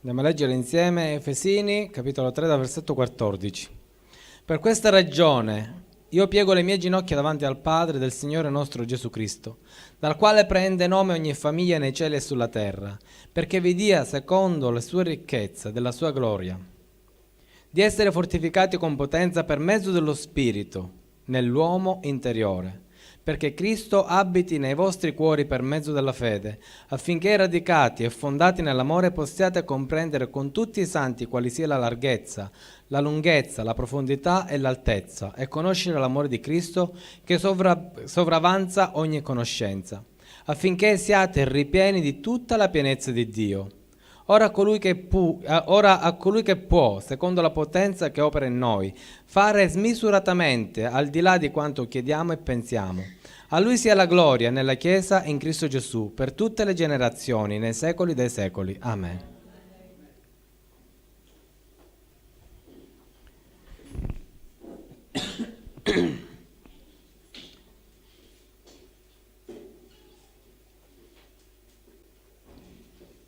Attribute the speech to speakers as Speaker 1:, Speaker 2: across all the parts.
Speaker 1: Andiamo a leggere insieme Efesini, capitolo 3, dal versetto 14. Per questa ragione io piego le mie ginocchia davanti al Padre del Signore nostro Gesù Cristo, dal quale prende nome ogni famiglia nei cieli e sulla terra, perché vi dia, secondo le sue ricchezze, della sua gloria, di essere fortificati con potenza per mezzo dello Spirito, nell'uomo interiore, perché Cristo abiti nei vostri cuori per mezzo della fede, affinché radicati e fondati nell'amore possiate comprendere con tutti i santi quali sia la larghezza, la lunghezza, la profondità e l'altezza, e conoscere l'amore di Cristo che sovravanza ogni conoscenza, affinché siate ripieni di tutta la pienezza di Dio. Ora a colui che può, secondo la potenza che opera in noi, fare smisuratamente al di là di quanto chiediamo e pensiamo. A lui sia la gloria nella Chiesa e in Cristo Gesù, per tutte le generazioni, nei secoli dei secoli. Amen.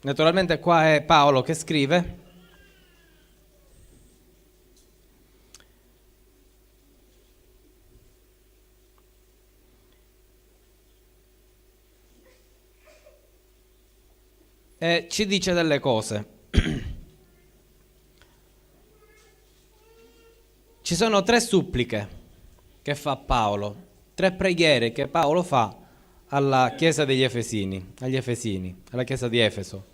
Speaker 1: Naturalmente qua è Paolo che scrive. E ci dice delle cose. Ci sono 3 suppliche che fa Paolo, 3 preghiere che Paolo fa alla Chiesa degli Efesini, agli Efesini, alla Chiesa di Efeso.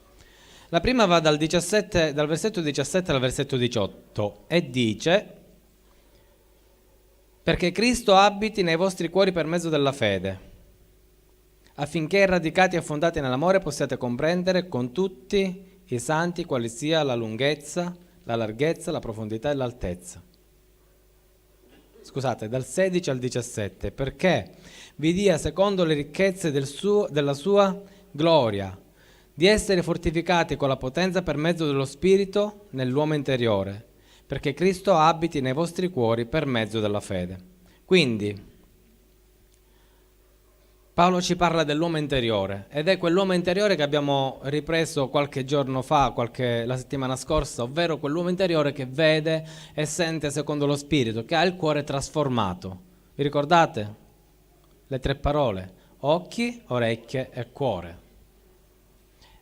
Speaker 1: La prima va dal versetto 17 al versetto 18 e dice: perché Cristo abiti nei vostri cuori per mezzo della fede, affinché radicati e fondati nell'amore possiate comprendere con tutti i santi quali sia la lunghezza, la larghezza, la profondità e l'altezza. Scusate, dal 16 al 17, perché vi dia secondo le ricchezze della sua gloria, di essere fortificati con la potenza per mezzo dello Spirito nell'uomo interiore, perché Cristo abiti nei vostri cuori per mezzo della fede. Quindi Paolo ci parla dell'uomo interiore, ed è quell'uomo interiore che abbiamo ripreso qualche giorno fa, la settimana scorsa, ovvero quell'uomo interiore che vede e sente secondo lo Spirito, che ha il cuore trasformato. Vi ricordate? Le 3 parole: occhi, orecchie e cuore.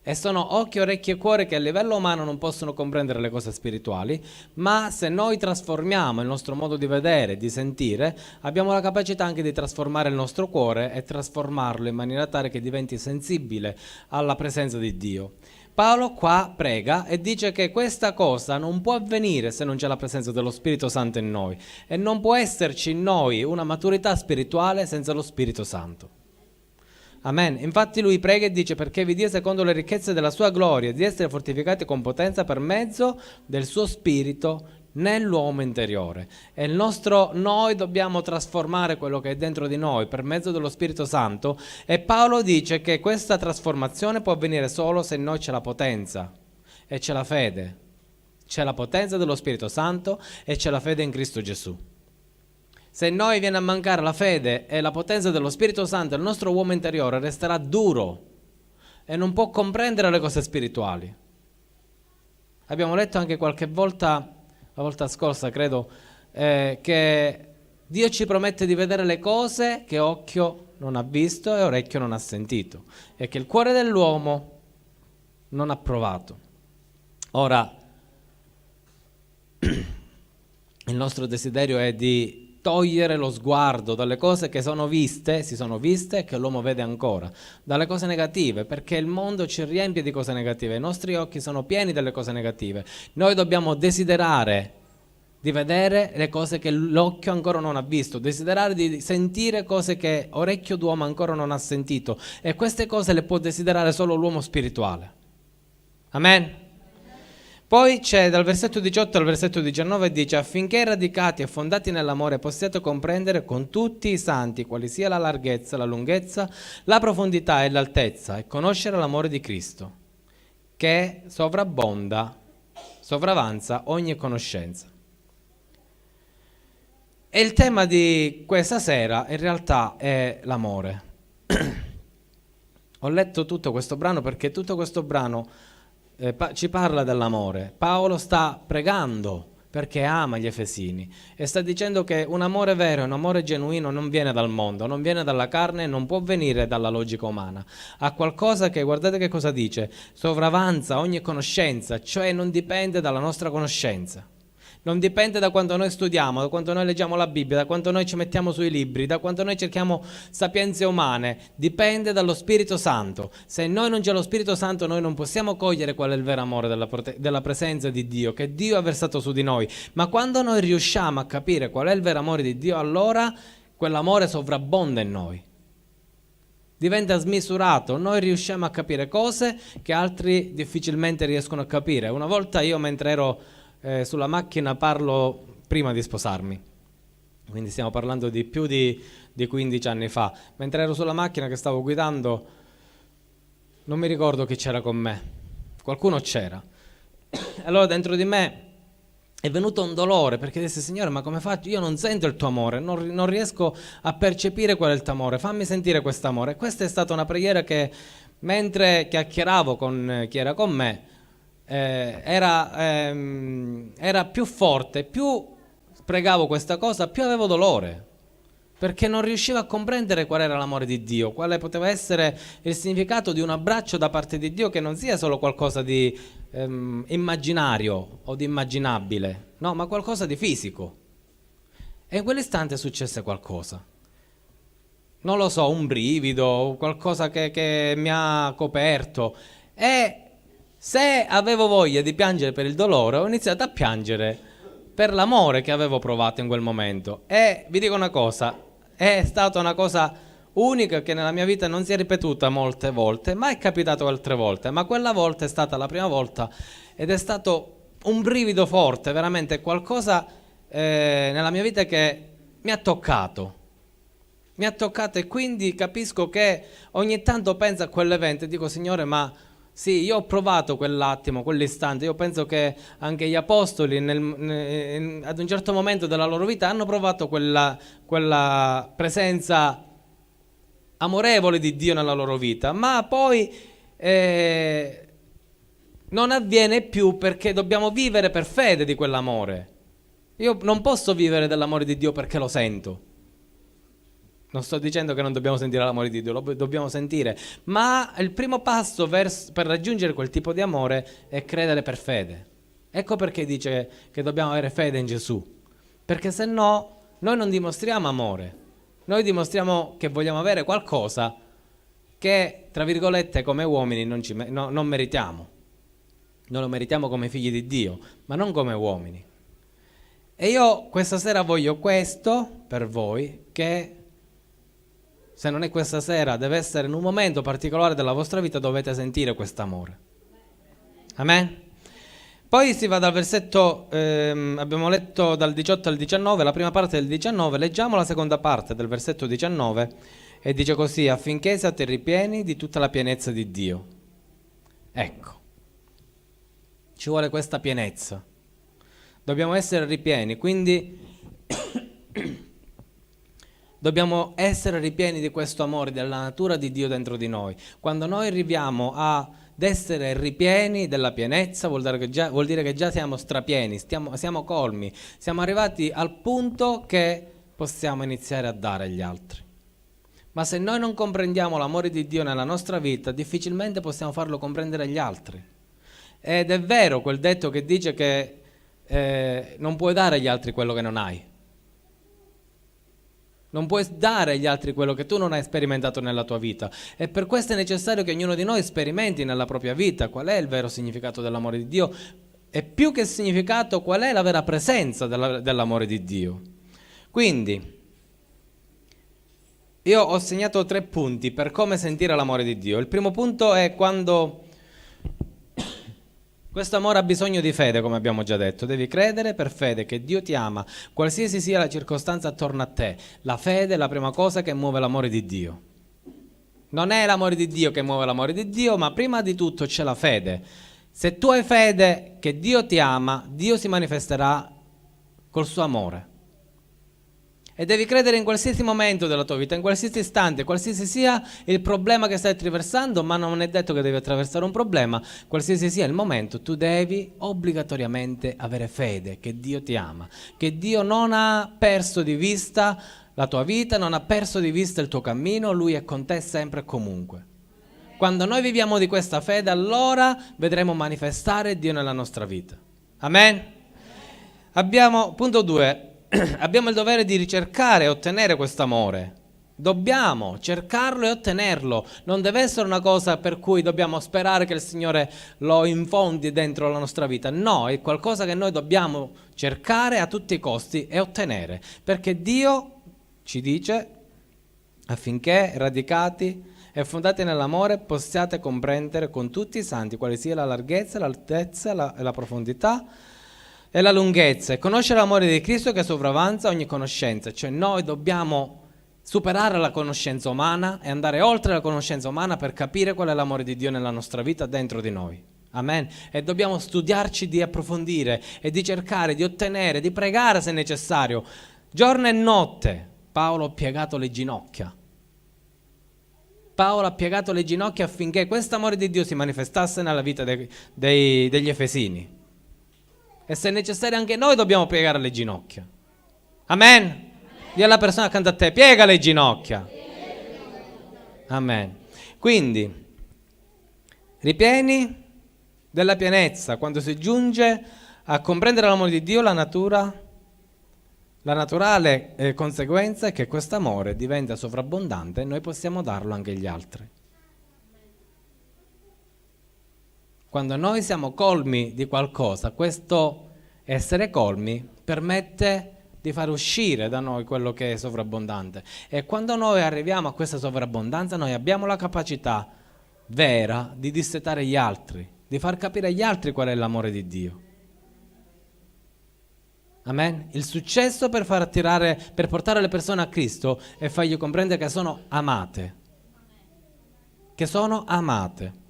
Speaker 1: E sono occhi, orecchie e cuore che a livello umano non possono comprendere le cose spirituali, ma se noi trasformiamo il nostro modo di vedere, di sentire, abbiamo la capacità anche di trasformare il nostro cuore e trasformarlo in maniera tale che diventi sensibile alla presenza di Dio. Paolo qua prega e dice che questa cosa non può avvenire se non c'è la presenza dello Spirito Santo in noi, e non può esserci in noi una maturità spirituale senza lo Spirito Santo. Amen. Infatti lui prega e dice: perché vi dia secondo le ricchezze della sua gloria di essere fortificati con potenza per mezzo del suo spirito nell'uomo interiore. E noi dobbiamo trasformare quello che è dentro di noi per mezzo dello Spirito Santo, e Paolo dice che questa trasformazione può avvenire solo se in noi c'è la potenza e c'è la fede. C'è la potenza dello Spirito Santo e c'è la fede in Cristo Gesù. Se in noi viene a mancare la fede e la potenza dello Spirito Santo, il nostro uomo interiore resterà duro e non può comprendere le cose spirituali. Abbiamo letto anche qualche volta, la volta scorsa credo, che Dio ci promette di vedere le cose che occhio non ha visto e orecchio non ha sentito, e che il cuore dell'uomo non ha provato. Ora, il nostro desiderio è di togliere lo sguardo dalle cose che si sono viste e che l'uomo vede ancora, dalle cose negative, perché il mondo ci riempie di cose negative, i nostri occhi sono pieni delle cose negative. Noi dobbiamo desiderare di vedere le cose che l'occhio ancora non ha visto, desiderare di sentire cose che orecchio d'uomo ancora non ha sentito, e queste cose le può desiderare solo l'uomo spirituale. Amen. Poi c'è dal versetto 18 al versetto 19, dice: affinché radicati e fondati nell'amore possiate comprendere con tutti i santi quali sia la larghezza, la lunghezza, la profondità e l'altezza, e conoscere l'amore di Cristo, che sovravanza ogni conoscenza. E il tema di questa sera in realtà è l'amore. Ho letto tutto questo brano perché tutto questo brano ci parla dell'amore. Paolo sta pregando perché ama gli Efesini e sta dicendo che un amore vero, un amore genuino non viene dal mondo, non viene dalla carne, non può venire dalla logica umana. Ha qualcosa che, guardate che cosa dice, sopravanza ogni conoscenza, cioè non dipende dalla nostra conoscenza. Non dipende da quanto noi studiamo, da quanto noi leggiamo la Bibbia, da quanto noi ci mettiamo sui libri, da quanto noi cerchiamo sapienze umane, dipende dallo Spirito Santo. Se in noi non c'è lo Spirito Santo, noi non possiamo cogliere qual è il vero amore della presenza di Dio, che Dio ha versato su di noi. Ma quando noi riusciamo a capire qual è il vero amore di Dio, allora quell'amore sovrabbonda in noi. Diventa smisurato, noi riusciamo a capire cose che altri difficilmente riescono a capire. Una volta io, mentre ero sulla macchina, parlo prima di sposarmi, quindi stiamo parlando di più di 15 anni fa, mentre ero sulla macchina che stavo guidando, non mi ricordo chi c'era con me, qualcuno c'era, allora dentro di me è venuto un dolore, perché dissi: Signore, ma come faccio? Io non sento il tuo amore, non riesco a percepire qual è il tuo amore, fammi sentire questo amore. Questa è stata una preghiera che, mentre chiacchieravo con chi era con me, era più forte, più pregavo questa cosa, più avevo dolore, perché non riuscivo a comprendere qual era l'amore di Dio, quale poteva essere il significato di un abbraccio da parte di Dio, che non sia solo qualcosa di immaginario o di immaginabile, no, ma qualcosa di fisico. E in quell'istante successe qualcosa, non lo so, un brivido, qualcosa che mi ha coperto, e se avevo voglia di piangere per il dolore, ho iniziato a piangere per l'amore che avevo provato in quel momento. E vi dico una cosa, è stata una cosa unica che nella mia vita non si è ripetuta molte volte, ma è capitato altre volte, ma quella volta è stata la prima volta ed è stato un brivido forte, veramente qualcosa nella mia vita che mi ha toccato, e quindi capisco che ogni tanto penso a quell'evento e dico: Signore, ma sì, io ho provato quell'attimo, quell'istante. Io penso che anche gli apostoli ad un certo momento della loro vita hanno provato quella presenza amorevole di Dio nella loro vita, ma poi non avviene più, perché dobbiamo vivere per fede di quell'amore. Io non posso vivere dell'amore di Dio perché lo sento. Non sto dicendo che non dobbiamo sentire l'amore di Dio, lo dobbiamo sentire, ma il primo passo per raggiungere quel tipo di amore è credere per fede. Ecco perché dice che dobbiamo avere fede in Gesù, perché se no noi non dimostriamo amore, noi dimostriamo che vogliamo avere qualcosa che, tra virgolette, come uomini non meritiamo. Noi lo meritiamo come figli di Dio, ma non come uomini. E io questa sera voglio questo per voi, che se non è questa sera, deve essere in un momento particolare della vostra vita, dovete sentire quest'amore. Amen? Poi si va dal versetto, abbiamo letto dal 18 al 19, la prima parte del 19, leggiamo la seconda parte del versetto 19, e dice così: affinché siate ripieni di tutta la pienezza di Dio. Ecco, ci vuole questa pienezza. Dobbiamo essere ripieni, quindi dobbiamo essere ripieni di questo amore, della natura di Dio dentro di noi. Quando noi arriviamo ad essere ripieni della pienezza, vuol dire che già siamo strapieni, siamo colmi, siamo arrivati al punto che possiamo iniziare a dare agli altri. Ma se noi non comprendiamo l'amore di Dio nella nostra vita, difficilmente possiamo farlo comprendere agli altri. Ed è vero quel detto che dice che non puoi dare agli altri quello che non hai. Non puoi dare agli altri quello che tu non hai sperimentato nella tua vita, e per questo è necessario che ognuno di noi sperimenti nella propria vita qual è il vero significato dell'amore di Dio, e più che significato, qual è la vera presenza dell'amore di Dio. Quindi io ho segnato 3 punti per come sentire l'amore di Dio. Il primo punto è quando questo amore ha bisogno di fede, come abbiamo già detto. Devi credere per fede che Dio ti ama, qualsiasi sia la circostanza attorno a te. La fede è la prima cosa che muove l'amore di Dio. Non è l'amore di Dio che muove l'amore di Dio, ma prima di tutto c'è la fede. Se tu hai fede che Dio ti ama, Dio si manifesterà col suo amore. E devi credere in qualsiasi momento della tua vita, in qualsiasi istante, qualsiasi sia il problema che stai attraversando, ma non è detto che devi attraversare un problema, qualsiasi sia il momento, tu devi obbligatoriamente avere fede che Dio ti ama, che Dio non ha perso di vista la tua vita, non ha perso di vista il tuo cammino, Lui è con te sempre e comunque. Quando noi viviamo di questa fede, allora vedremo manifestare Dio nella nostra vita. Amen? Abbiamo, punto 2, abbiamo il dovere di ricercare e ottenere questo amore. Dobbiamo cercarlo e ottenerlo. Non deve essere una cosa per cui dobbiamo sperare che il Signore lo infondi dentro la nostra vita. No, è qualcosa che noi dobbiamo cercare a tutti i costi e ottenere. Perché Dio ci dice affinché radicati e fondati nell'amore possiate comprendere con tutti i santi quale sia la larghezza, l'altezza e la profondità e la lunghezza, e conoscere l'amore di Cristo che sopravanza ogni conoscenza. Cioè noi dobbiamo superare la conoscenza umana e andare oltre la conoscenza umana per capire qual è l'amore di Dio nella nostra vita dentro di noi. Amen. E dobbiamo studiarci di approfondire e di cercare, di ottenere, di pregare se necessario, giorno e notte. Paolo ha piegato le ginocchia. Paolo ha piegato le ginocchia affinché questo amore di Dio si manifestasse nella vita degli Efesini. E se necessario anche noi dobbiamo piegare le ginocchia. Amen. Dì alla persona accanto a te, piega le ginocchia. Amen. Quindi, ripieni della pienezza. Quando si giunge a comprendere l'amore di Dio, la naturale conseguenza è che questo amore diventa sovrabbondante e noi possiamo darlo anche agli altri. Quando noi siamo colmi di qualcosa, questo essere colmi permette di far uscire da noi quello che è sovrabbondante. E quando noi arriviamo a questa sovrabbondanza, noi abbiamo la capacità vera di dissetare gli altri, di far capire agli altri qual è l'amore di Dio. Amen. Il successo per per portare le persone a Cristo è fargli comprendere che sono amate. Che sono amate.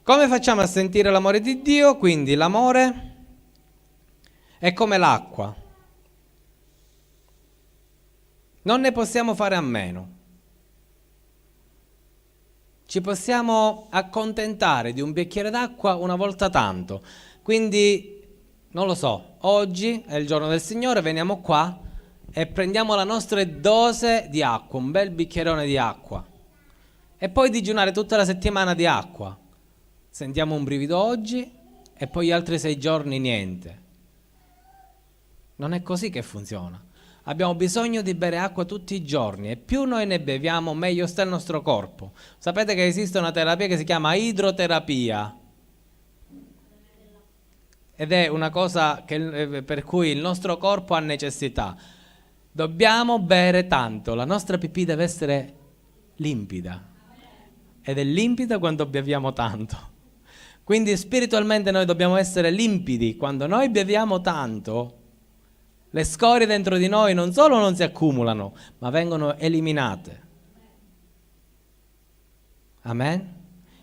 Speaker 1: Come facciamo a sentire l'amore di Dio? Quindi l'amore è come l'acqua. Non ne possiamo fare a meno. Ci possiamo accontentare di un bicchiere d'acqua una volta tanto. Quindi, non lo so, oggi è il giorno del Signore, veniamo qua e prendiamo la nostra dose di acqua, un bel bicchierone di acqua. E poi digiunare tutta la settimana di acqua. Sentiamo un brivido oggi e poi gli altri 6 giorni niente. Non è così che funziona. Abbiamo bisogno di bere acqua tutti i giorni e più noi ne beviamo meglio sta il nostro corpo. Sapete che esiste una terapia che si chiama idroterapia ed è una cosa per cui il nostro corpo ha necessità. Dobbiamo bere tanto, la nostra pipì deve essere limpida ed è limpida quando beviamo tanto. Quindi spiritualmente noi dobbiamo essere limpidi. Quando noi beviamo tanto, le scorie dentro di noi non solo non si accumulano, ma vengono eliminate. Amen?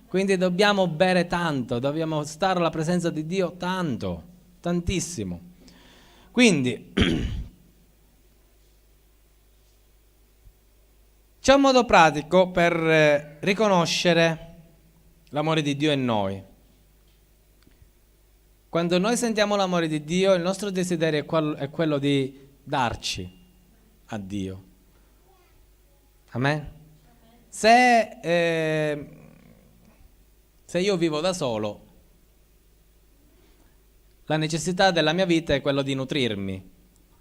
Speaker 1: Quindi dobbiamo bere tanto, dobbiamo stare alla presenza di Dio tanto, tantissimo. Quindi, c'è un modo pratico per riconoscere l'amore di Dio in noi. Quando noi sentiamo l'amore di Dio, il nostro desiderio è quello di darci a Dio. Amen? Se io vivo da solo, la necessità della mia vita è quello di nutrirmi.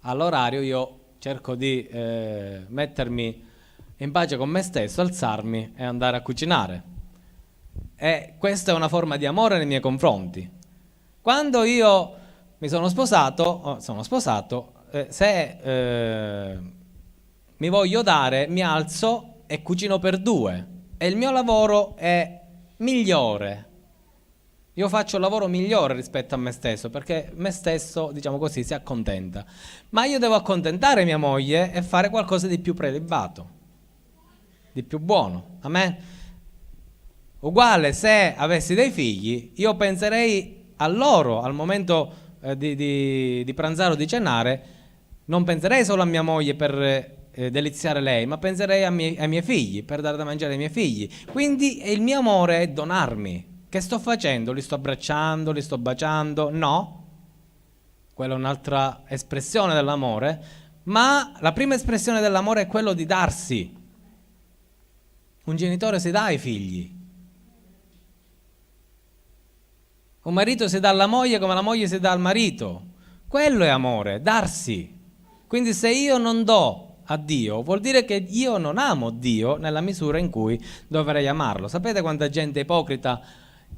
Speaker 1: All'orario io cerco di mettermi in pace con me stesso, alzarmi e andare a cucinare. E questa è una forma di amore nei miei confronti. Quando io mi sono sposato, se mi voglio dare, mi alzo e cucino per 2 e il mio lavoro è migliore. Io faccio un lavoro migliore rispetto a me stesso, perché me stesso, diciamo così, si accontenta. Ma io devo accontentare mia moglie e fare qualcosa di più prelibato, di più buono. Amen? Uguale, se avessi dei figli, io penserei a loro al momento di pranzare o di cenare, non penserei solo a mia moglie per deliziare lei, ma penserei ai miei figli, per dare da mangiare ai miei figli. Quindi il mio amore è donarmi. Che sto facendo? Li sto abbracciando, li sto baciando? No, quella è un'altra espressione dell'amore, ma la prima espressione dell'amore è quello di darsi. Un genitore si dà ai figli. Un marito si dà alla moglie come la moglie si dà al marito. Quello è amore, darsi. Quindi se io non do a Dio, vuol dire che io non amo Dio nella misura in cui dovrei amarlo. Sapete quanta gente ipocrita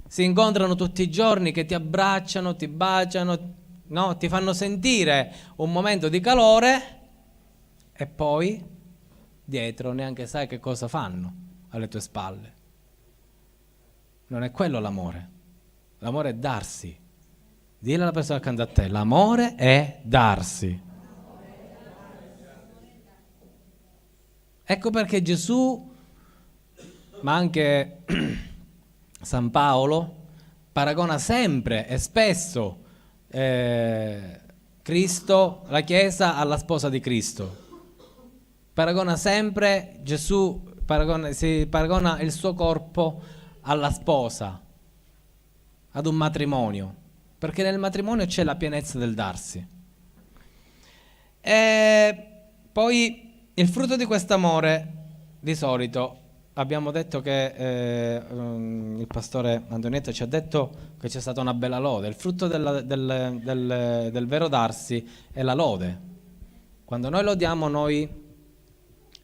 Speaker 1: si incontrano tutti i giorni, che ti abbracciano, ti baciano, no? Ti fanno sentire un momento di calore e poi dietro neanche sai che cosa fanno alle tue spalle. Non è quello l'amore. L'amore è darsi. Dille alla persona accanto a te, l'amore è darsi. Ecco perché Gesù, ma anche San Paolo, paragona sempre e spesso Cristo, la Chiesa, alla sposa di Cristo. Paragona sempre, Gesù si paragona il suo corpo alla sposa, ad un matrimonio, perché nel matrimonio c'è la pienezza del darsi. E poi il frutto di quest'amore, di solito, abbiamo detto che il pastore Antonietta ci ha detto che c'è stata una bella lode. Il frutto del vero darsi è la lode. Quando noi lodiamo, noi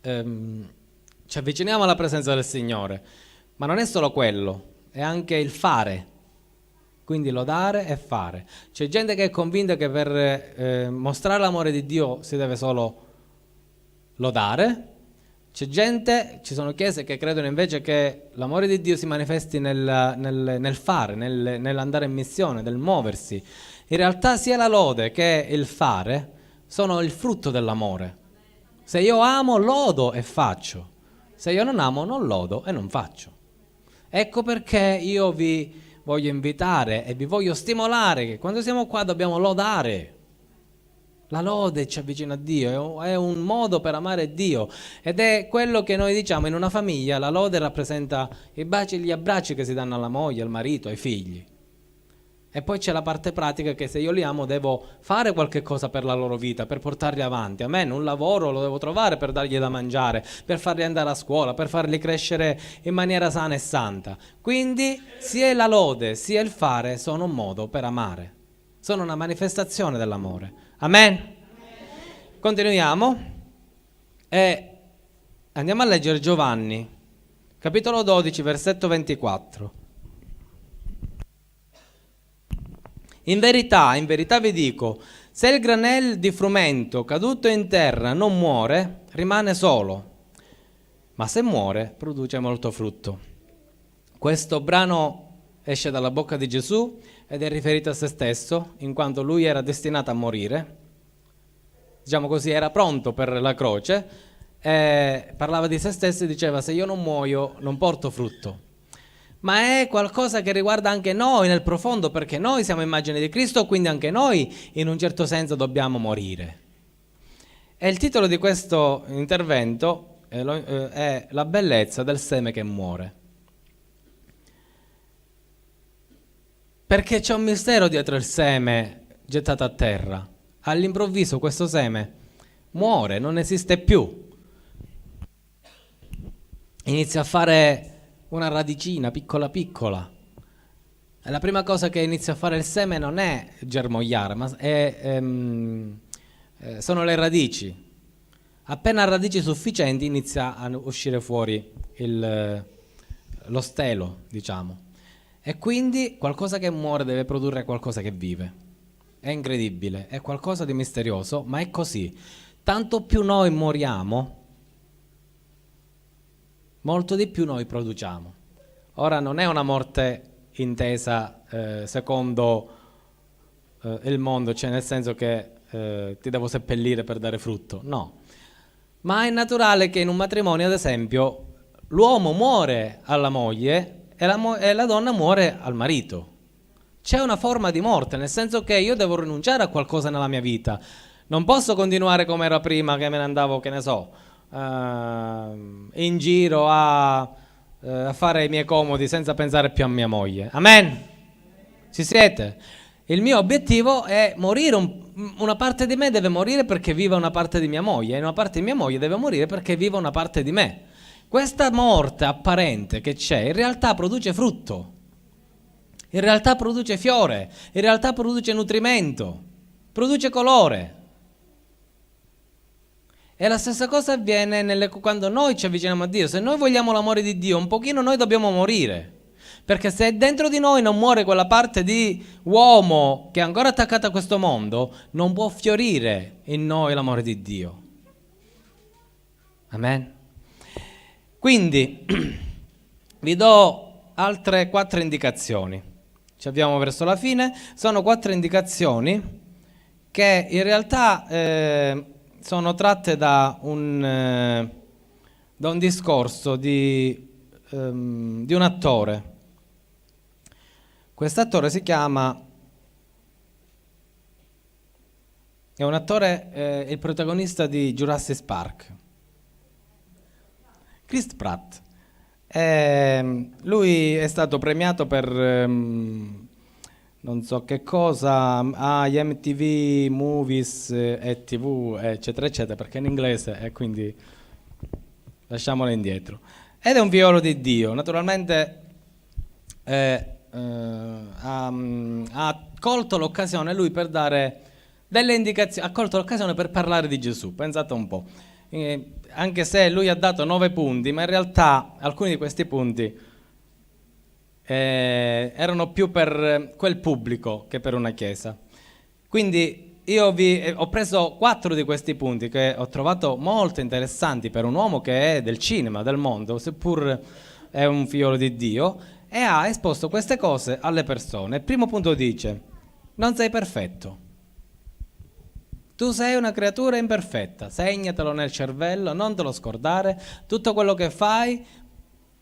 Speaker 1: ci avviciniamo alla presenza del Signore, ma non è solo quello, è anche il fare. Quindi lodare e fare. C'è gente che è convinta che per mostrare l'amore di Dio si deve solo lodare. Ci sono chiese che credono invece che l'amore di Dio si manifesti nel fare, nell'andare in missione, nel muoversi. In realtà sia la lode che il fare sono il frutto dell'amore. Se io amo, lodo e faccio. Se io non amo, non lodo e non faccio. Ecco perché io vi voglio invitare e vi voglio stimolare che quando siamo qua dobbiamo lodare. La lode ci avvicina a Dio, è un modo per amare Dio ed è quello che noi diciamo in una famiglia. La lode rappresenta i baci e gli abbracci che si danno alla moglie, al marito, ai figli. E poi c'è la parte pratica che se io li amo devo fare qualche cosa per la loro vita, per portarli avanti. Amen, un lavoro lo devo trovare per dargli da mangiare, per farli andare a scuola, per farli crescere in maniera sana e santa. Quindi sia la lode sia il fare sono un modo per amare, sono una manifestazione dell'amore. Amen. Continuiamo e andiamo a leggere Giovanni, capitolo 12, versetto 24. In verità vi dico, se il granello di frumento caduto in terra non muore, rimane solo, ma se muore produce molto frutto. Questo brano esce dalla bocca di Gesù ed è riferito a se stesso, in quanto lui era destinato a morire, diciamo così, era pronto per la croce, parlava di se stesso e diceva: se io non muoio non porto frutto. Ma è qualcosa che riguarda anche noi nel profondo, perché noi siamo immagine di Cristo, quindi anche noi in un certo senso dobbiamo morire. E il titolo di questo intervento è La bellezza del seme che muore. Perché c'è un mistero dietro il seme gettato a terra. All'improvviso questo seme muore, non esiste più. Inizia a fare una radicina piccola piccola. E la prima cosa che inizia a fare il seme non è germogliare, ma sono le radici. Appena radici sufficienti inizia a uscire fuori lo stelo, diciamo. E quindi qualcosa che muore deve produrre qualcosa che vive. È incredibile, è qualcosa di misterioso, ma è così. Tanto più noi moriamo, molto di più noi produciamo. Ora non è una morte intesa secondo il mondo, cioè nel senso che ti devo seppellire per dare frutto, no. Ma è naturale che in un matrimonio, ad esempio, l'uomo muore alla moglie e la donna muore al marito. C'è una forma di morte, nel senso che io devo rinunciare a qualcosa nella mia vita. Non posso continuare come era prima, che me ne andavo, che ne so, in giro a fare i miei comodi senza pensare più a mia moglie. Amen? Ci siete? Il mio obiettivo è morire, una parte di me deve morire perché viva una parte di mia moglie, e una parte di mia moglie deve morire perché viva una parte di me. Questa morte apparente che c'è in realtà produce frutto, in realtà produce fiore, in realtà produce nutrimento, produce colore. E la stessa cosa avviene quando noi ci avviciniamo a Dio. Se noi vogliamo l'amore di Dio, un pochino noi dobbiamo morire. Perché se dentro di noi non muore quella parte di uomo che è ancora attaccata a questo mondo, non può fiorire in noi l'amore di Dio. Amen. Quindi vi do altre 4 indicazioni. Ci avviamo verso la fine. Sono 4 indicazioni che in realtà sono tratte da un discorso di un attore. Quest'attore è un attore, il protagonista di Jurassic Park, Chris Pratt. Lui è stato premiato per non so che cosa agli MTV Movies e TV eccetera eccetera, perché è in inglese e quindi lasciamolo indietro. Ed è un figliolo di Dio. Naturalmente ha colto l'occasione lui per dare delle indicazioni, ha colto l'occasione per parlare di Gesù. Pensate un po', anche se lui ha dato 9 punti, ma in realtà alcuni di questi punti erano più per quel pubblico che per una chiesa. Quindi io ho preso 4 di questi punti che ho trovato molto interessanti per un uomo che è del cinema, del mondo, seppur è un figliolo di Dio, e ha esposto queste cose alle persone. Il primo punto dice: non sei perfetto. Tu sei una creatura imperfetta, segnatelo nel cervello, non te lo scordare, tutto quello che fai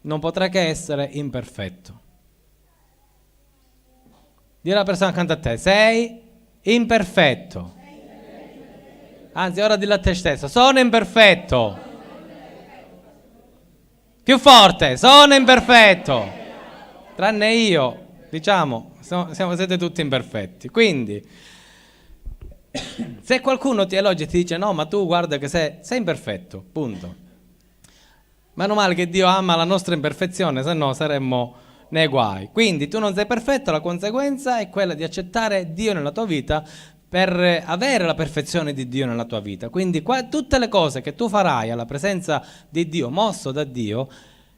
Speaker 1: non potrà che essere imperfetto. Dì alla persona accanto a te: sei imperfetto. Anzi, ora dillo a te stesso: sono imperfetto. Più forte: sono imperfetto. Tranne io, diciamo, siete tutti imperfetti. Quindi, se qualcuno ti elogia e ti dice: no, ma tu guarda che sei imperfetto, punto. Meno male che Dio ama la nostra imperfezione, se no saremmo nei guai. Quindi tu non sei perfetto, la conseguenza è quella di accettare Dio nella tua vita per avere la perfezione di Dio nella tua vita. Quindi tutte le cose che tu farai alla presenza di Dio, mosso da Dio,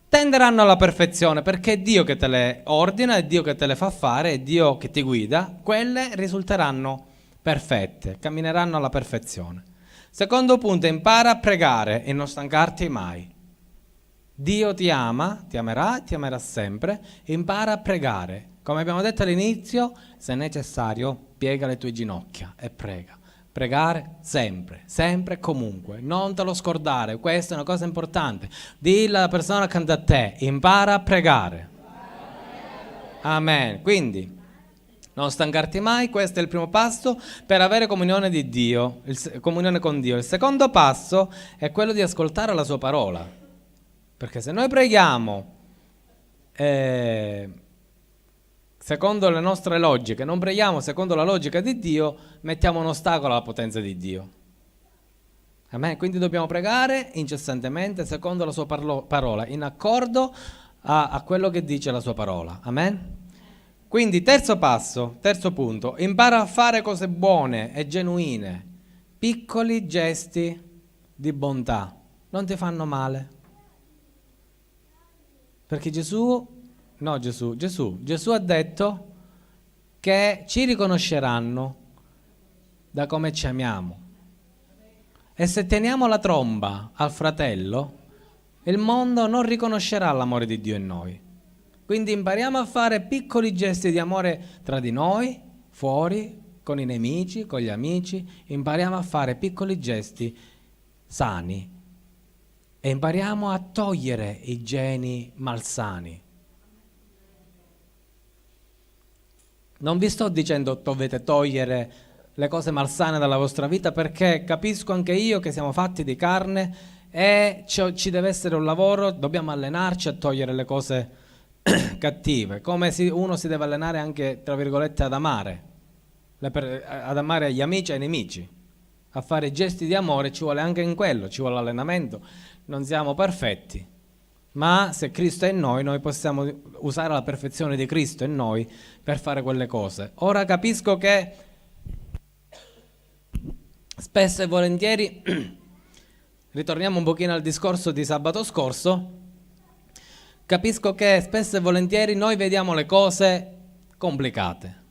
Speaker 1: tenderanno alla perfezione, perché è Dio che te le ordina, è Dio che te le fa fare, è Dio che ti guida. Quelle risulteranno perfette, cammineranno alla perfezione. Secondo punto: impara a pregare e non stancarti mai. Dio ti ama, ti amerà sempre. Impara a pregare. Come abbiamo detto all'inizio, se necessario, piega le tue ginocchia e prega. Pregare sempre, sempre e comunque. Non te lo scordare, questa è una cosa importante. Dilla alla persona accanto a te: impara a pregare. Amen. Quindi, non stancarti mai, questo è il primo passo per avere comunione di Dio, comunione con Dio. Il secondo passo è quello di ascoltare la sua parola. Perché se noi preghiamo secondo le nostre logiche, non preghiamo secondo la logica di Dio, mettiamo un ostacolo alla potenza di Dio. Amen. Quindi dobbiamo pregare incessantemente secondo la sua parola, in accordo a quello che dice la sua parola. Amen. Quindi terzo punto: impara a fare cose buone e genuine, piccoli gesti di bontà, non ti fanno male. Perché Gesù ha detto che ci riconosceranno da come ci amiamo. E se teniamo la tromba al fratello, il mondo non riconoscerà l'amore di Dio in noi. Quindi impariamo a fare piccoli gesti di amore tra di noi, fuori, con i nemici, con gli amici. Impariamo a fare piccoli gesti sani. E impariamo a togliere i geni malsani. Non vi sto dicendo dovete togliere le cose malsane dalla vostra vita, perché capisco anche io che siamo fatti di carne e ci deve essere un lavoro, dobbiamo allenarci a togliere le cose cattive, come uno si deve allenare anche, tra virgolette, ad amare gli amici e i nemici, a fare gesti di amore. Ci vuole anche in quello, ci vuole allenamento. Non siamo perfetti, ma se Cristo è in noi, noi possiamo usare la perfezione di Cristo in noi per fare quelle cose. Ora capisco che spesso e volentieri ritorniamo un pochino al discorso di sabato scorso. Capisco che spesso e volentieri noi vediamo le cose complicate.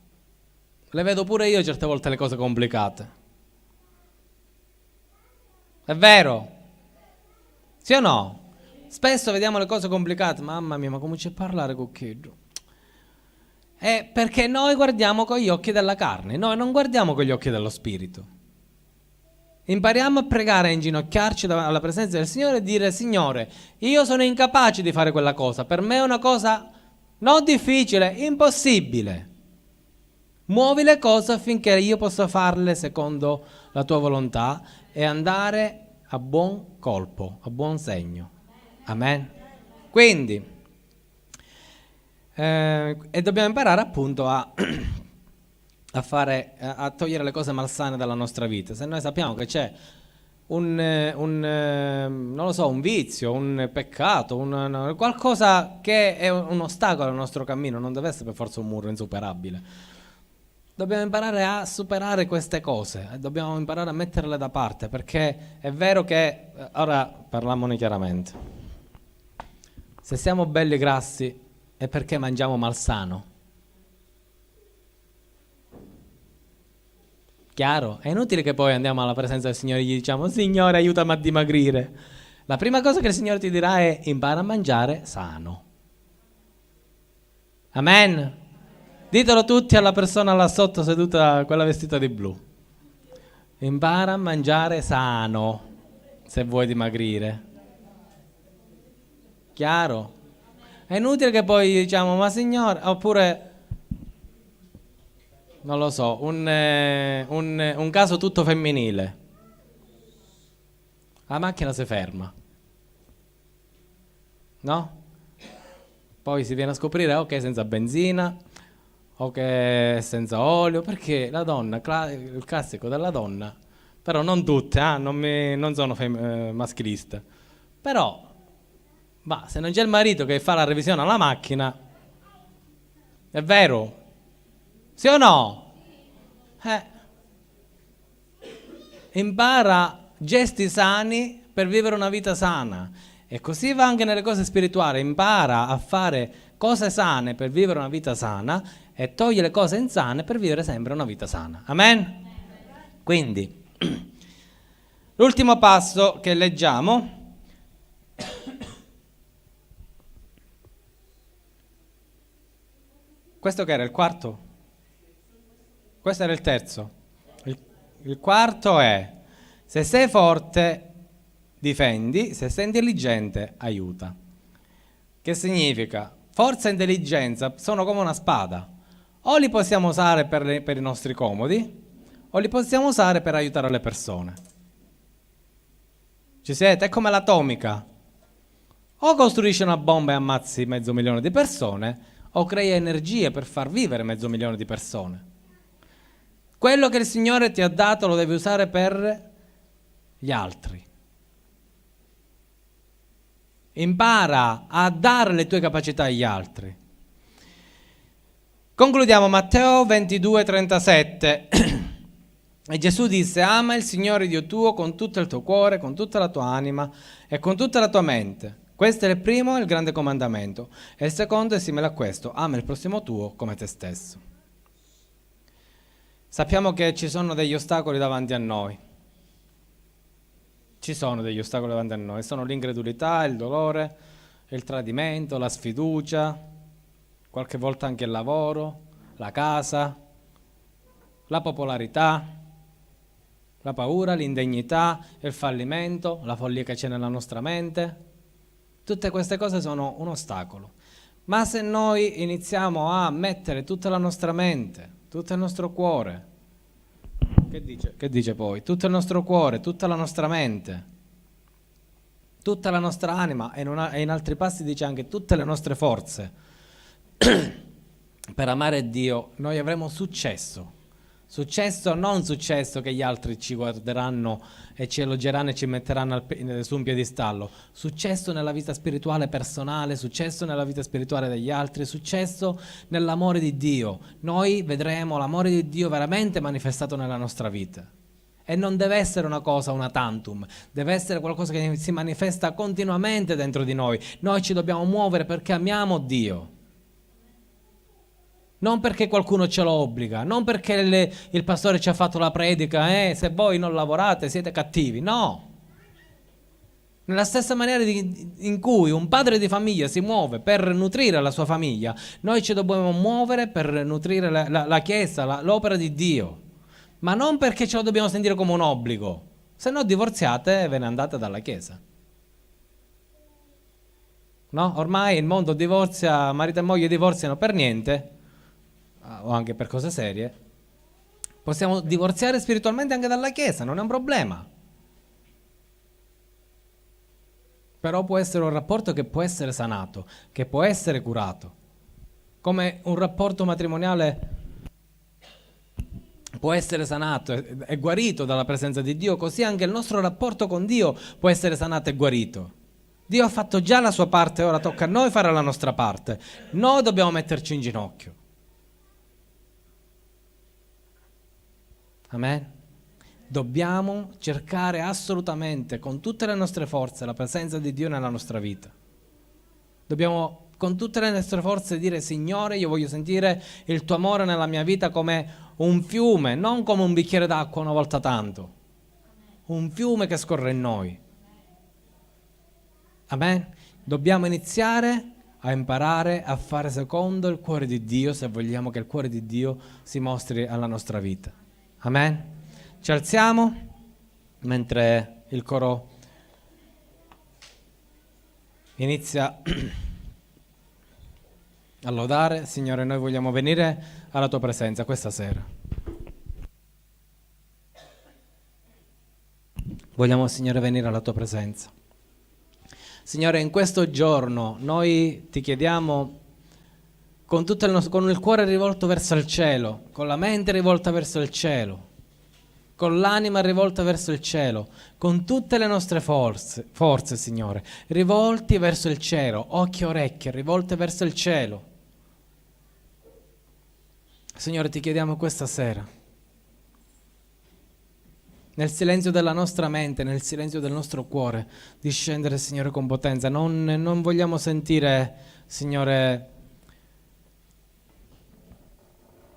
Speaker 1: Le vedo pure io certe volte le cose complicate. È vero? Sì o no? Spesso vediamo le cose complicate. Mamma mia, ma come c'è a parlare con Chiedo? È perché noi guardiamo con gli occhi della carne, noi non guardiamo con gli occhi dello spirito. Impariamo a pregare, a inginocchiarci alla presenza del Signore e dire: Signore, io sono incapace di fare quella cosa, per me è una cosa non difficile, impossibile. Muovi le cose affinché io possa farle secondo la tua volontà e andare a buon colpo, a buon segno. Amen. Quindi, e dobbiamo imparare appunto a togliere le cose malsane dalla nostra vita. Se noi sappiamo che c'è non lo so, un vizio, un peccato, qualcosa che è un ostacolo al nostro cammino, non deve essere per forza un muro insuperabile. Dobbiamo imparare a superare queste cose, dobbiamo imparare a metterle da parte, perché è vero che, ora parliamone chiaramente, se siamo belli grassi è perché mangiamo malsano. Chiaro? È inutile che poi andiamo alla presenza del Signore e gli diciamo: Signore, aiutami a dimagrire. La prima cosa che il Signore ti dirà è: impara a mangiare sano. Amen? Ditelo tutti alla persona là sotto seduta, quella vestita di blu. Impara a mangiare sano se vuoi dimagrire. Chiaro? È inutile che poi diciamo: ma Signore, oppure non lo so, un caso tutto femminile. La macchina si ferma, no? Poi si viene a scoprire ok, senza benzina, ok, senza olio, perché la donna, il classico della donna, però non tutte, non sono maschilista, però se non c'è il marito che fa la revisione alla macchina, è vero? Sì o no? Impara gesti sani per vivere una vita sana. E così va anche nelle cose spirituali. Impara a fare cose sane per vivere una vita sana e toglie le cose insane per vivere sempre una vita sana. Amen? Quindi, l'ultimo passo che leggiamo. Questo che era il quarto? Questo era il terzo. Il quarto è: se sei forte, difendi; se sei intelligente, aiuta. Che significa? Forza e intelligenza sono come una spada. O li possiamo usare per i nostri comodi, o li possiamo usare per aiutare le persone. Ci siete? È come l'atomica. O costruisci una bomba e ammazzi 500.000 di persone, o crei energie per far vivere 500.000 di persone. Quello che il Signore ti ha dato lo devi usare per gli altri. Impara a dare le tue capacità agli altri. Concludiamo Matteo 22:37. E Gesù disse: ama il Signore Dio tuo con tutto il tuo cuore, con tutta la tua anima e con tutta la tua mente. Questo è il primo e il grande comandamento. E il secondo è simile a questo: ama il prossimo tuo come te stesso. Sappiamo che ci sono degli ostacoli davanti a noi. Ci sono degli ostacoli davanti a noi. Sono l'incredulità, il dolore, il tradimento, la sfiducia, qualche volta anche il lavoro, la casa, la popolarità, la paura, l'indegnità, il fallimento, la follia che c'è nella nostra mente. Tutte queste cose sono un ostacolo. Ma se noi iniziamo a mettere tutta la nostra mente, tutto il nostro cuore Che dice poi? Tutto il nostro cuore, tutta la nostra mente, tutta la nostra anima e in altri passi dice anche tutte le nostre forze. Per amare Dio noi avremo successo. Successo, non successo che gli altri ci guarderanno e ci elogeranno e ci metteranno su un piedistallo. Successo nella vita spirituale personale, successo nella vita spirituale degli altri, successo nell'amore di Dio. Noi vedremo l'amore di Dio veramente manifestato nella nostra vita. E non deve essere una cosa, una tantum, deve essere qualcosa che si manifesta continuamente dentro di noi. Noi ci dobbiamo muovere perché amiamo Dio. Non perché qualcuno ce lo obbliga, non perché il pastore ci ha fatto la predica, se voi non lavorate siete cattivi, no. Nella stessa maniera in cui un padre di famiglia si muove per nutrire la sua famiglia, noi ci dobbiamo muovere per nutrire la Chiesa, l'opera di Dio, ma non perché ce lo dobbiamo sentire come un obbligo, se no divorziate e ve ne andate dalla Chiesa. No? Ormai il mondo divorzia, marito e moglie divorziano per niente, o anche per cose serie. Possiamo divorziare spiritualmente anche dalla Chiesa, non è un problema. Però può essere un rapporto che può essere sanato, che può essere curato. Come un rapporto matrimoniale può essere sanato e guarito dalla presenza di Dio, così anche il nostro rapporto con Dio può essere sanato e guarito. Dio ha fatto già la sua parte, ora tocca a noi fare la nostra parte. Noi dobbiamo metterci in ginocchio. Amen. Dobbiamo cercare assolutamente con tutte le nostre forze la presenza di Dio nella nostra vita. Dobbiamo con tutte le nostre forze dire: Signore, io voglio sentire il tuo amore nella mia vita come un fiume, non come un bicchiere d'acqua una volta tanto. Un fiume che scorre in noi. Amen. Dobbiamo iniziare a imparare a fare secondo il cuore di Dio se vogliamo che il cuore di Dio si mostri alla nostra vita. Amen. Ci alziamo mentre il coro inizia a lodare. Signore, noi vogliamo venire alla tua presenza questa sera. Vogliamo, Signore, venire alla tua presenza. Signore, in questo giorno noi ti chiediamo con il cuore rivolto verso il cielo, con la mente rivolta verso il cielo, con l'anima rivolta verso il cielo, con tutte le nostre forze, Signore, rivolti verso il cielo, occhi e orecchie rivolte verso il cielo. Signore, ti chiediamo questa sera, nel silenzio della nostra mente, nel silenzio del nostro cuore, di scendere, Signore, con potenza. Non vogliamo sentire, Signore,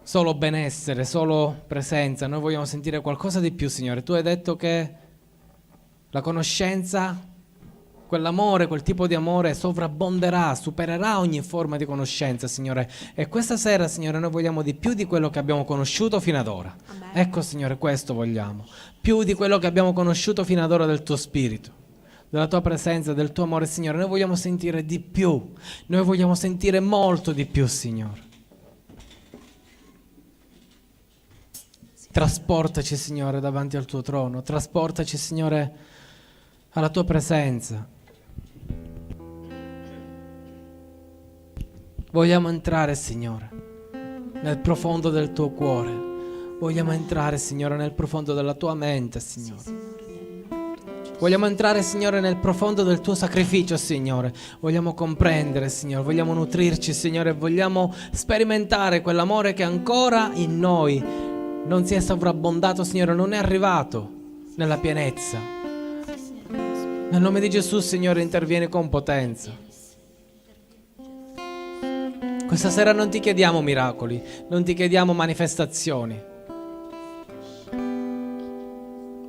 Speaker 1: solo benessere, solo presenza. Noi vogliamo sentire qualcosa di più, Signore. Tu hai detto che la conoscenza, quell'amore, quel tipo di amore sovrabbonderà, supererà ogni forma di conoscenza, Signore. E questa sera, Signore, noi vogliamo di più di quello che abbiamo conosciuto fino ad ora. Amen. Ecco, Signore, questo vogliamo. Più di quello che abbiamo conosciuto fino ad ora del tuo Spirito, della tua presenza, del tuo amore, Signore. Noi vogliamo sentire di più. Noi vogliamo sentire molto di più, Signore. Trasportaci, Signore, davanti al tuo trono. Trasportaci, Signore, alla tua presenza. Vogliamo entrare, Signore, nel profondo del tuo cuore. Vogliamo entrare, Signore, nel profondo della tua mente, Signore. Vogliamo entrare, Signore, nel profondo del tuo sacrificio, Signore. Vogliamo comprendere, Signore. Vogliamo nutrirci, Signore. Vogliamo sperimentare quell'amore che ancora in noi non si è sovrabbondato, Signore, non è arrivato nella pienezza. Nel nome di Gesù, Signore, intervieni con potenza. Questa sera non ti chiediamo miracoli, non ti chiediamo manifestazioni.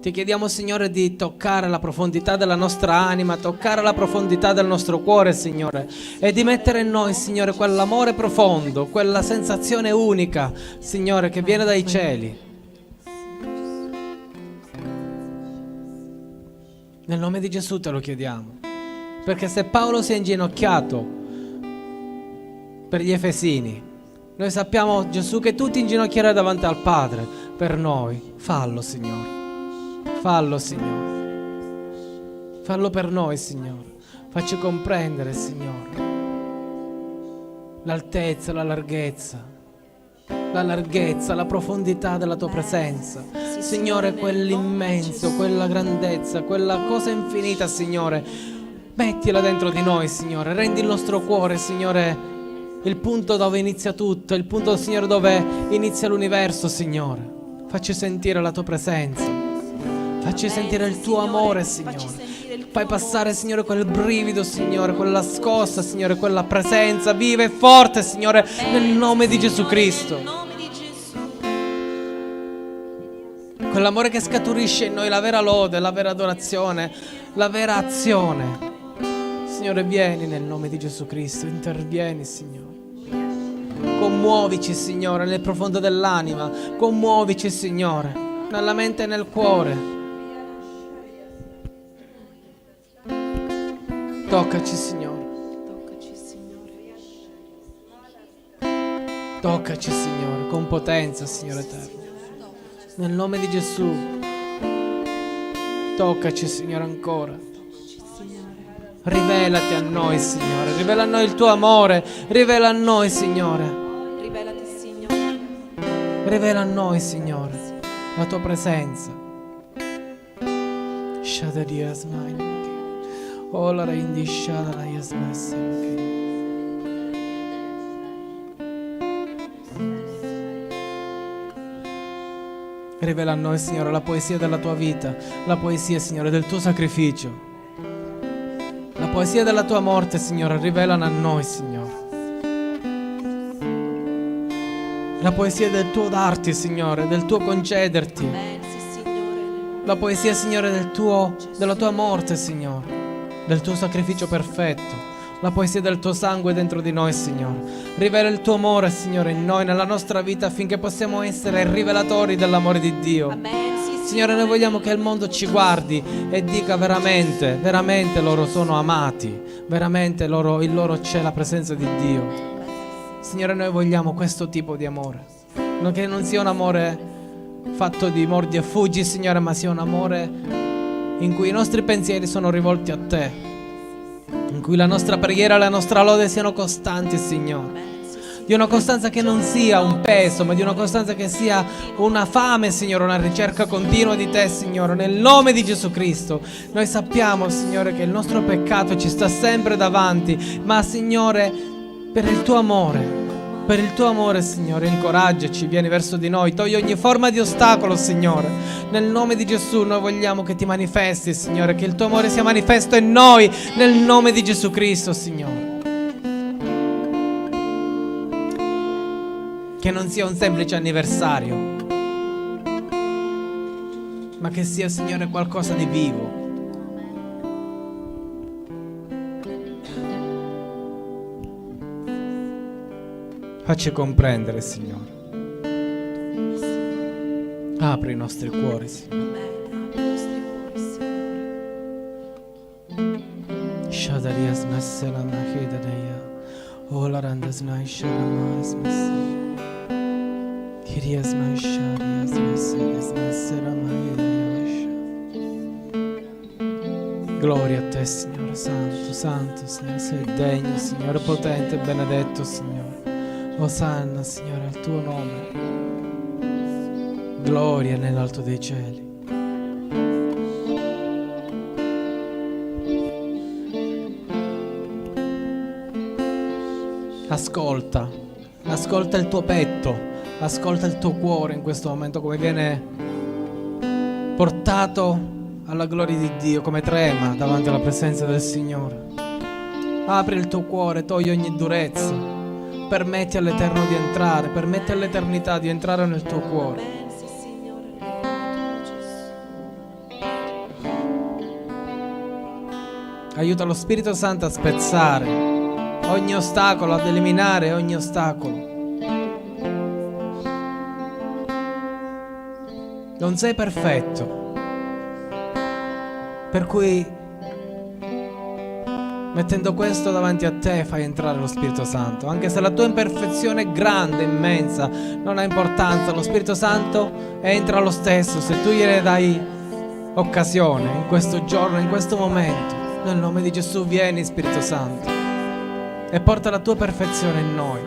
Speaker 1: Ti chiediamo, Signore, di toccare la profondità della nostra anima, toccare la profondità del nostro cuore, Signore, e di mettere in noi, Signore, quell'amore profondo, quella sensazione unica, Signore, che viene dai cieli. Nel nome di Gesù te lo chiediamo, perché se Paolo si è inginocchiato per gli Efesini, noi sappiamo, Gesù, che tu ti inginocchierai davanti al Padre per noi. Fallo, Signore. Fallo, Signore. Fallo per noi, Signore. Facci comprendere, Signore, l'altezza, la larghezza, la profondità della tua presenza. Signore, quell'immenso, quella grandezza, quella cosa infinita, Signore, mettila dentro di noi, Signore. Rendi il nostro cuore, Signore, il punto dove inizia tutto, il punto, Signore, dove inizia l'universo, Signore. Facci sentire la tua presenza, facci sentire il tuo amore, Signore. Fai passare, Signore, quel brivido, Signore, quella scossa, Signore, quella presenza viva e forte, Signore, nel nome di Gesù Cristo. Quell'amore che scaturisce in noi la vera lode, la vera adorazione, la vera azione. Signore, vieni nel nome di Gesù Cristo, intervieni, Signore. Commuovici, Signore, nel profondo dell'anima. Commuovici, Signore, nella mente e nel cuore. Toccaci, Signore. Toccaci, Signore, con potenza, Signore eterno. Nel nome di Gesù. Toccaci, Signore, ancora. Rivelati a noi, Signore. Rivela a noi il tuo amore. Rivela a noi, Signore.
Speaker 2: Rivelati, Signore.
Speaker 1: Rivela a noi, Signore, la tua presenza. Shadadia smile. Ola reindi shadara yasmase. Rivela a noi, Signore, la poesia della tua vita, la poesia, Signore, del tuo sacrificio, la poesia della tua morte, Signore. Rivelala a noi, Signore. La poesia del tuo darti, Signore, del tuo concederti. La poesia, Signore, della tua morte, Signore, del tuo sacrificio perfetto. La poesia del tuo sangue dentro di noi, Signore. Rivela il tuo amore, Signore, in noi, nella nostra vita, affinché possiamo essere rivelatori dell'amore di Dio. Signore, noi vogliamo che il mondo ci guardi e dica veramente, veramente loro sono amati, veramente il loro c'è la presenza di Dio. Signore, noi vogliamo questo tipo di amore, che non sia un amore fatto di mordi e fuggi, Signore, ma sia un amore in cui i nostri pensieri sono rivolti a Te, in cui la nostra preghiera e la nostra lode siano costanti, Signore. Di una costanza che non sia un peso, ma di una costanza che sia una fame, Signore, una ricerca continua di Te, Signore, nel nome di Gesù Cristo. Noi sappiamo, Signore, che il nostro peccato ci sta sempre davanti, ma, Signore, per il Tuo amore, Signore, incoraggiaci, vieni verso di noi, togli ogni forma di ostacolo, Signore. Nel nome di Gesù noi vogliamo che Ti manifesti, Signore, che il Tuo amore sia manifesto in noi, nel nome di Gesù Cristo, Signore. Che non sia un semplice anniversario, ma che sia, Signore, qualcosa di vivo. Facci comprendere, Signore. Apri i nostri cuori, Signore. Shadaria smassela maheda daya. Ola randasnai shalama smassela. Kirias maisharias smassela smassela maheda yasha. Gloria a Te, Signore, santo, santo, Signore, sei degno, Signore, potente e benedetto, Signore. Osanna, Signore, al Tuo nome. Gloria nell'alto dei cieli. Ascolta il tuo petto, ascolta il tuo cuore in questo momento, come viene portato alla gloria di Dio, come trema davanti alla presenza del Signore. Apri il tuo cuore, togli ogni durezza, permetti all'Eterno di entrare, permetti all'eternità di entrare nel tuo cuore. Aiuta lo Spirito Santo a spezzare ogni ostacolo, ad eliminare ogni ostacolo. Non sei perfetto, per cui Mettendo questo davanti a te fai entrare lo Spirito Santo. Anche se la tua imperfezione è grande, immensa, non ha importanza, lo Spirito Santo entra lo stesso se tu gliene dai occasione in questo giorno, in questo momento. Nel nome di Gesù vieni Spirito Santo e porta la tua perfezione in noi.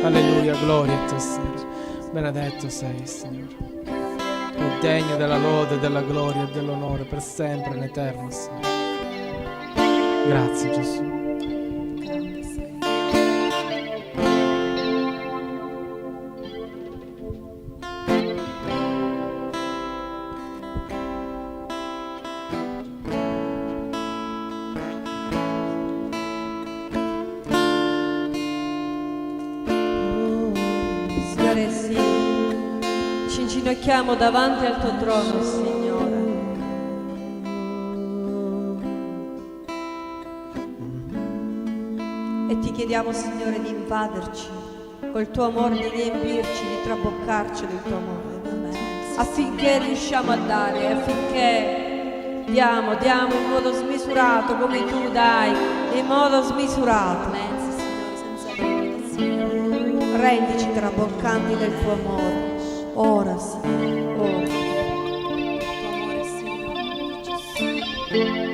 Speaker 1: Alleluia, gloria a te Signore. Benedetto sei Signore. Tu degno della lode, della gloria e dell'onore per sempre in eterno Signore. Grazie Gesù.
Speaker 2: Signore, sì, ci inginocchiamo davanti al tuo trono, Signore. E ti chiediamo, Signore, di invaderci col tuo amore, di riempirci, di traboccarci del tuo amore, affinché riusciamo a dare, affinché diamo in modo smisurato, come tu dai, in modo smisurato. Rendici traboccanti del tuo amore, ora Signore, ora. Il tuo amore, Signore, Gesù.